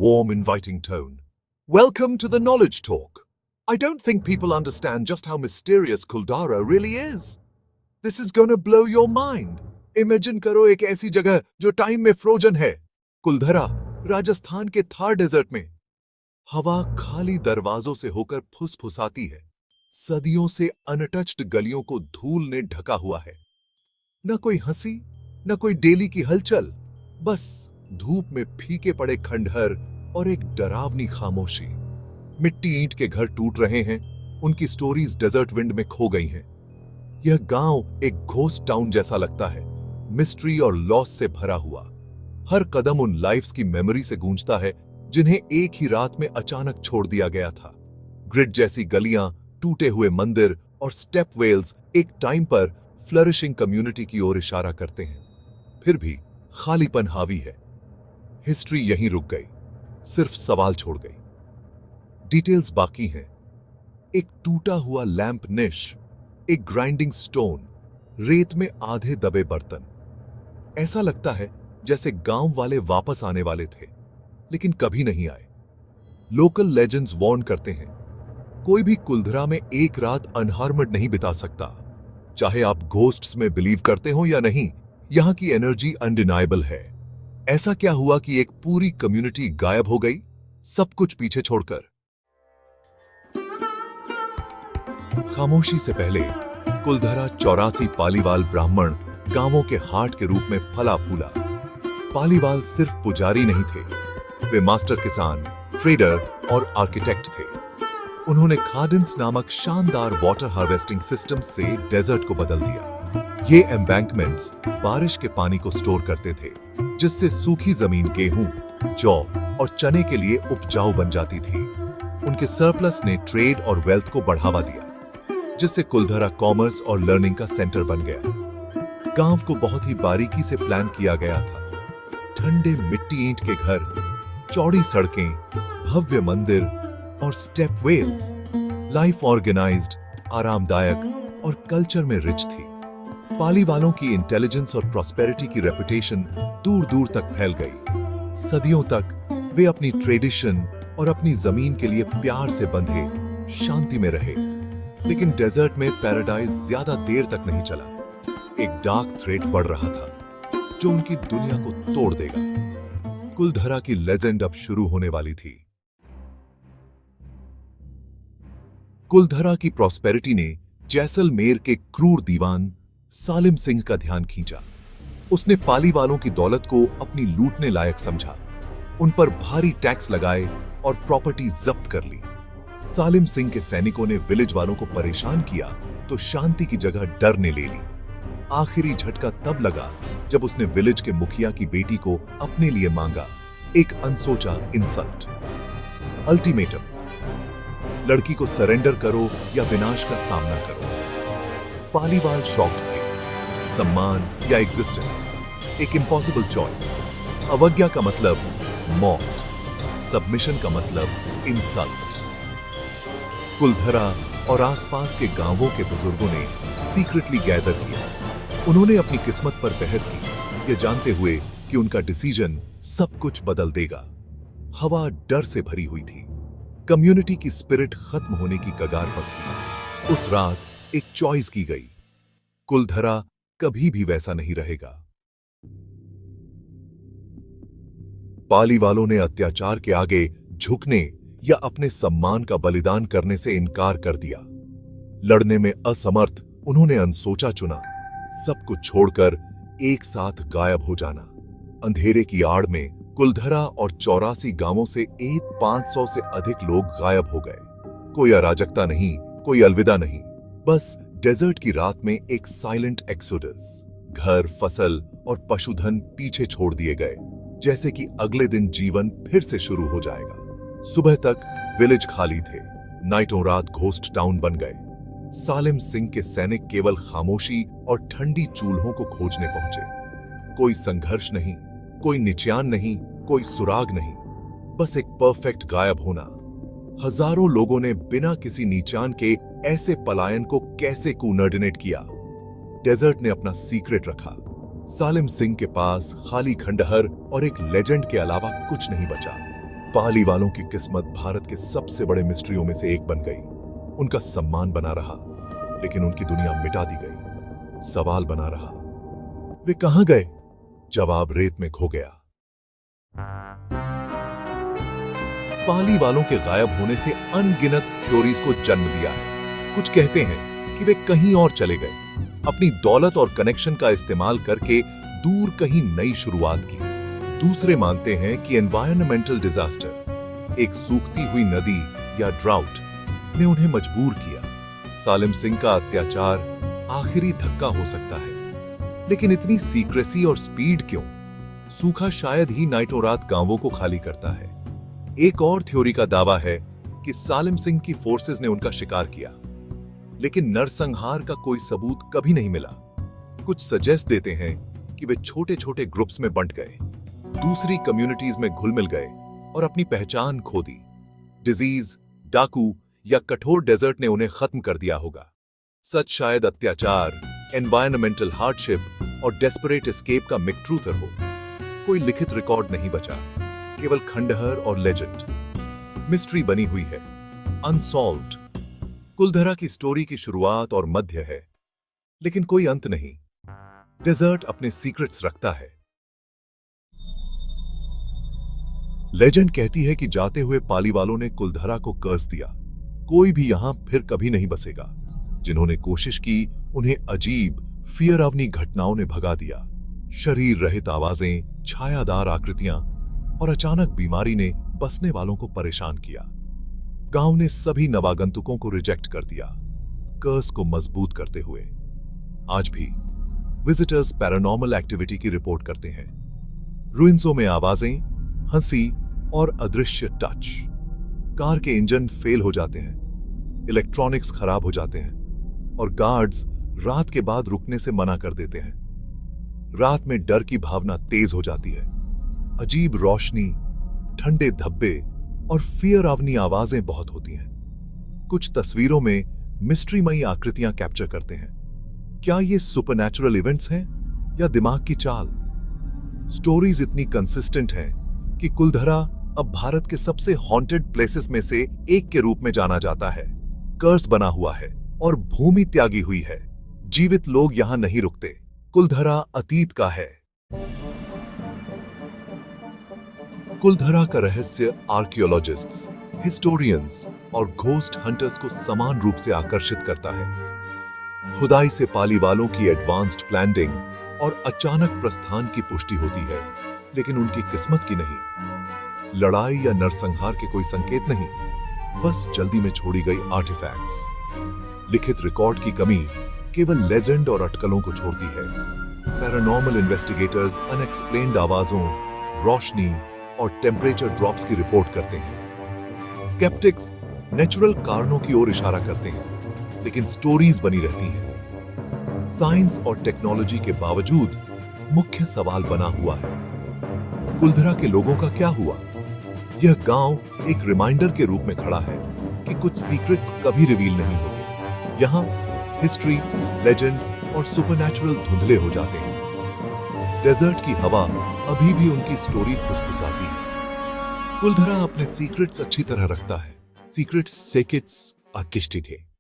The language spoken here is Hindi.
warm, inviting tone. Welcome to the Knowledge Talk. I don't think people understand just how mysterious Kuldara really is. This is gonna blow your mind. Imagine करो एक ऐसी जगह जो टाइम में फ्रोजन है. कुलधरा, राजस्थान के थार डेजर्ट में. हवा खाली दरवाजों से होकर फुसफुसाती है. सदियों से अनटच्ड गलियों को धूल ने ढका हुआ है. न कोई हंसी, न कोई डेली की हलचल. बस धूप में फीके पड़े खंडहर और एक डरावनी खामोशी. मिट्टी ईंट के घर टूट रहे हैं. उनकी स्टोरीज डेजर्ट विंड में खो गई हैं. यह गांव एक घोस्ट टाउन जैसा लगता है, मिस्ट्री और लॉस से भरा हुआ. हर कदम उन लाइफ्स की मेमोरी से गूंजता है जिन्हें एक ही रात में अचानक छोड़ दिया गया था. ग्रिड जैसी गलियां, टूटे हुए मंदिर और स्टेप वेल्स एक टाइम पर फ्लरिशिंग कम्युनिटी की ओर इशारा करते हैं. फिर भी खालीपन हावी है. हिस्ट्री यहीं रुक गई, सिर्फ सवाल छोड़ गई. डिटेल्स बाकी हैं. एक टूटा हुआ लैंप निश, एक ग्राइंडिंग स्टोन, रेत में आधे दबे बर्तन. ऐसा लगता है जैसे गांव वाले वापस आने वाले थे, लेकिन कभी नहीं आए. लोकल लेजेंड्स वार्न करते हैं, कोई भी कुलधरा में एक रात अनहार्मड नहीं बिता सकता. चाहे आप घोस्ट्स में बिलीव करते हो या नहीं, यहां की एनर्जी अनडिनाइबल है. ऐसा क्या हुआ कि एक पूरी कम्युनिटी गायब हो गई, सब कुछ पीछे छोड़कर? खामोशी से पहले कुलधरा 84 पालीवाल ब्राह्मण गांवों के हार्ट के रूप में फला फूला. पालीवाल सिर्फ पुजारी नहीं थे, वे मास्टर किसान, ट्रेडर और आर्किटेक्ट थे. उन्होंने खाडिन्स नामक शानदार वाटर हार्वेस्टिंग सिस्टम से डेजर्ट को बदल दिया. ये एम्बैंकमेंट्स बारिश के पानी को स्टोर करते थे, जिससे सूखी जमीन गेहूं, जौ और चने के लिए उपजाऊ बन जाती थी. उनके सरप्लस ने ट्रेड और वेल्थ को बढ़ावा दिया, जिससे कुलधरा कॉमर्स और लर्निंग का सेंटर बन गया. गांव को बहुत ही बारीकी से प्लान किया गया था. ठंडे मिट्टी ईंट के घर, चौड़ी सड़कें, भव्य मंदिर और स्टेप वेल्स. लाइफ ऑर्गेनाइज्ड, आरामदायक और कल्चर में रिच थी. पाली वालों की इंटेलिजेंस और प्रॉस्पेरिटी की रेपुटेशन दूर दूर तक फैल गई. सदियों तक वे अपनी ट्रेडिशन और अपनी जमीन के लिए प्यार से बंधे शांति में रहे. लेकिन डेजर्ट में पैराडाइज ज्यादा देर तक नहीं चला. एक डार्क थ्रेट बढ़ रहा था जो उनकी दुनिया को तोड़ देगा. कुलधरा की लेजेंड अब शुरू होने वाली थी. कुलधरा की प्रॉस्पेरिटी ने जैसलमेर के क्रूर दीवान सालिम सिंह का ध्यान खींचा. उसने पाली वालों की दौलत को अपनी लूटने लायक समझा. उन पर भारी टैक्स लगाए और प्रॉपर्टी जब्त कर ली. सालिम सिंह के सैनिकों ने विलेज वालों को परेशान किया तो शांति की जगह डर ने ले ली. आखिरी झटका तब लगा जब उसने विलेज के मुखिया की बेटी को अपने लिए मांगा. एक अनसोचा इंसल्ट. अल्टीमेटम, लड़की को सरेंडर करो या विनाश का सामना करो. पालीवाल शॉक्ड थे. सम्मान या एग्जिस्टेंस, एक इम्पॉसिबल चॉइस. अवज्ञा का मतलब मौत, सबमिशन का मतलब इंसल्ट. कुलधरा और आसपास के गांवों के बुजुर्गों ने सीक्रेटली गैदर किया. उन्होंने अपनी किस्मत पर बहस की, ये जानते हुए कि उनका डिसीजन सब कुछ बदल देगा. हवा डर से भरी हुई थी. कम्युनिटी की स्पिरिट खत्म होने की कगार पर थी. उस रात एक चॉइस की गई. कुलधरा कभी भी वैसा नहीं रहेगा. पाली वालों ने अत्याचार के आगे झुकने या अपने सम्मान का बलिदान करने से इनकार कर दिया. लड़ने में असमर्थ उन्होंने अनसोचा चुना, सब कुछ छोड़कर एक साथ गायब हो जाना. अंधेरे की आड़ में कुलधरा और 84 गांवों से 500 से अधिक लोग गायब हो गए. कोई अराजकता नहीं, कोई अलविदा नहीं, बस डेजर्ट की रात में एक साइलेंट एक्सोडस. घर, फसल और पशुधन पीछे छोड़ दिए गए, जैसे कि अगले दिन जीवन फिर से शुरू हो जाएगा. सुबह तक विलेज खाली थे. नाइटों रात घोस्ट टाउन बन गए. सालिम सिंह के सैनिक केवल खामोशी और ठंडी चूल्हों को खोजने पहुंचे. कोई संघर्ष नहीं, कोई निचान नहीं, कोई सुराग नहीं, बस एक परफेक्ट गायब होना. हजारों लोगों ने बिना किसी निचान के ऐसे पलायन को कैसे कोऑर्डिनेट किया? डेजर्ट ने अपना सीक्रेट रखा. सालिम सिंह के पास खाली खंडहर और एक लेजेंड के अलावा कुछ नहीं बचा. पाली वालों की किस्मत भारत के सबसे बड़े मिस्ट्रियों में से एक बन गई। उनका सम्मान बना रहा, लेकिन उनकी दुनिया मिटा दी गई। सवाल बना रहा, वे कहां गए? जवाब रेत में खो गया। पाली वालों के गायब होने से अनगिनत थ्योरीज को जन्म दिया है। कुछ कहते हैं कि वे कहीं और चले गए, अपनी दौलत और कनेक्शन का इस्तेमाल करके दूर कहीं नई शुरुआत की। दूसरे मानते हैं कि एनवायरमेंटल डिजास्टर, एक सूखती हुई नदी या ड्राउट ने उन्हें मजबूर किया। सालिम सिंह का अत्याचार आखिरी धक्का हो सकता है, लेकिन इतनी सीक्रेसी और स्पीड क्यों? सूखा शायद ही नाइटों रात गांवों को खाली करता है। एक और थ्योरी का दावा है कि सालिम सिंह की फोर्सेस ने उनका शिकार किया, लेकिन नरसंहार का कोई सबूत कभी नहीं मिला। कुछ सजेस्ट देते हैं कि वे छोटे छोटे ग्रुप्स में बंट गए, दूसरी कम्युनिटीज में घुल मिल गए और अपनी पहचान खो दी। डिजीज, डाकू या कठोर डेजर्ट ने उन्हें खत्म कर दिया होगा। सच शायद अत्याचार, एनवायरमेंटल हार्डशिप और डेस्परेट एस्केप का मिक्ट्रूथर हो। कोई लिखित रिकॉर्ड नहीं बचा, केवल खंडहर और लेजेंड। मिस्ट्री बनी हुई है, अनसॉल्व्ड। कुलधरा की स्टोरी की शुरुआत और मध्य है, लेकिन कोई अंत नहीं। डेजर्ट अपने सीक्रेट्स रखता है। लेजेंड कहती है कि जाते हुए पाली वालों ने कुलधरा को कर्ज दिया, कोई भी यहां फिर कभी नहीं बसेगा। जिन्होंने कोशिश की उन्हें अजीब फियरावनी घटनाओं ने भगा दिया। शरीर रहित आवाजें, छायादार आकृतियां और अचानक बीमारी ने बसने वालों को परेशान किया। गांव ने सभी नवागंतुकों को रिजेक्ट कर दिया, कर्स को मजबूत करते हुए। आज भी विजिटर्स पैरानॉर्मल एक्टिविटी की रिपोर्ट करते हैं। रुइंसों में आवाजें, हंसी और अदृश्य टच। कार के इंजन फेल हो जाते हैं, इलेक्ट्रॉनिक्स खराब हो जाते हैं और गार्ड्स रात के बाद रुकने से मना कर देते हैं। रात में डर की भावना तेज हो जाती है। अजीब रोशनी, ठंडे धब्बे और फियरावनी आवाजें बहुत होती हैं। कुछ तस्वीरों में मिस्ट्रीमयी आकृतियां कैप्चर करते हैं। क्या ये सुपरनैचुरल इवेंट्स हैं या दिमाग की चाल? स्टोरीज इतनी कंसिस्टेंट हैं कि कुलधरा अब भारत के सबसे हॉन्टेड प्लेसेस में से एक के रूप में जाना जाता है। कर्स बना हुआ है और भूमि त्यागी हुई है। जीवित लोग यहां नहीं रुकते। कुलधरा अतीत का है। कुलधरा का रहस्य आर्कियोलॉजिस्ट्स, हिस्टोरियंस और घोस्ट हंटर्स को समान रूप से आकर्षित करता है। खुदाई से पाली वालों की एडवांस्ड प्लानिंग और अचानक प्रस्थान की पुष्टि होती है, लेकिन उनकी किस्मत की नहीं। लड़ाई या नरसंहार के कोई संकेत नहीं, बस जल्दी में छोड़ी गई आर्टिफैक्ट्स। लिखित रिकॉर्ड की कमी केवल लेजेंड और अटकलों को छोड़ती है। पैरानॉर्मल इन्वेस्टिगेटर्स अनएक्सप्लेन्ड आवाजों, रोशनी और टेम्परेचर ड्रॉप्स की रिपोर्ट करते हैं। स्केप्टिक्स नेचुरल कारणों की ओर इशारा करते हैं, लेकिन स्टोरीज बनी रहती हैं। साइंस और टेक्नोलॉजी के बावजूद मुख्य सवाल बना हुआ है, कुलधरा के लोगों का क्या हुआ? यह गांव एक रिमाइंडर के रूप में खड़ा है कि कुछ सीक्रेट्स कभी रिवील नहीं होते। यहां हिस्ट्री, लेजेंड और सुपरनैचुरल धुंधले हो जाते हैं। डेजर्ट की हवा अभी भी उनकी स्टोरी फुसफुसाती है। कुलधरा अपने सीक्रेट्स अच्छी तरह रखता है। सीक्रेट्स सेकेट्स आकिष्टित है।